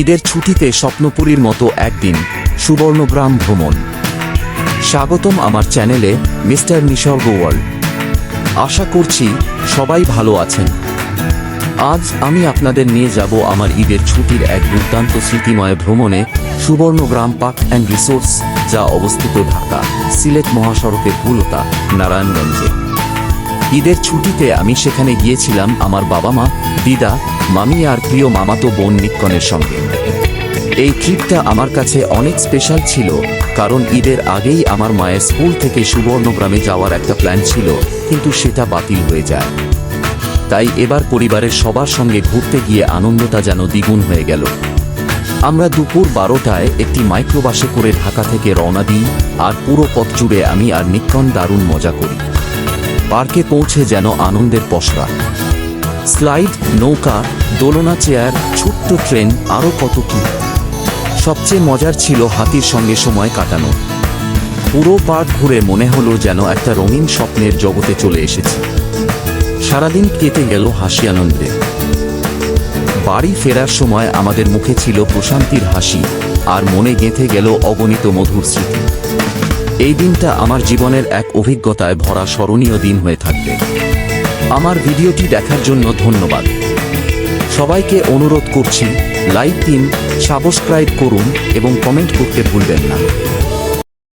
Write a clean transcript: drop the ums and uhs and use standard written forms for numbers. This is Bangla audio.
ঈদের ছুটিতে স্বপ্নপুরীর মতো একদিন সুবর্ণগ্রাম ভ্রমণ। স্বাগতম আমার চ্যানেলে মিস্টার নিসর্গ ওয়ার্ল্ড। আশা করছি সবাই ভালো আছেন। আজ আমি আপনাদের নিয়ে যাব আমার ঈদের ছুটির এক দুর্দান্ত স্মৃতিময় ভ্রমণে সুবর্ণগ্রাম পার্ক অ্যান্ড রিসোর্টস, যা অবস্থিত ঢাকা সিলেট মহাসড়কের পুলতা নারায়ণগঞ্জে। ঈদের ছুটিতে আমি সেখানে গিয়েছিলাম আমার বাবা মা, দিদা, মামি আর প্রিয় মামাতো বোন নিক্কনের সঙ্গে। এই ট্রিপটা আমার কাছে অনেক স্পেশাল ছিল, কারণ ঈদের আগেই আমার মায়ের স্কুল থেকে সুবর্ণগ্রামে যাওয়ার একটা প্ল্যান ছিল, কিন্তু সেটা বাতিল হয়ে যায়। তাই এবার পরিবারের সবার সঙ্গে ঘুরতে গিয়ে আনন্দটা যেন দ্বিগুণ হয়ে গেল। আমরা দুপুর 12টায় একটি মাইক্রোবাসে করে ঢাকা থেকে রওনা দিই, আর পুরো পথ জুড়ে আমি আর নিক্কন দারুণ মজা করি। পার্কে পৌঁছে যেন আনন্দের পসরা। স্লাইড, নৌকা, দোলনা, চেয়ার, ছোট্ট ট্রেন, আরও কত কি। সবচেয়ে মজার ছিল হাতির সঙ্গে সময় কাটানো। পুরো পার্ক ঘুরে মনে হলো যেন একটা রঙিন স্বপ্নের জগতে চলে এসেছি। সারাদিন কেটে গেল হাসি আনন্দে। বাড়ি ফেরার সময় আমাদের মুখে ছিল প্রশান্তির হাসি, আর মনে গেঁথে গেল অগণিত মধুর স্মৃতি। এই দিনটা আমার জীবনের এক অভিজ্ঞতায় ভরা স্মরণীয় দিন হয়ে থাকবে। আমার ভিডিওটি দেখার জন্য ধন্যবাদ। সবাইকে অনুরোধ করছি, লাইক দিন, সাবস্ক্রাইব করুন এবং কমেন্ট করতে ভুলবেন না।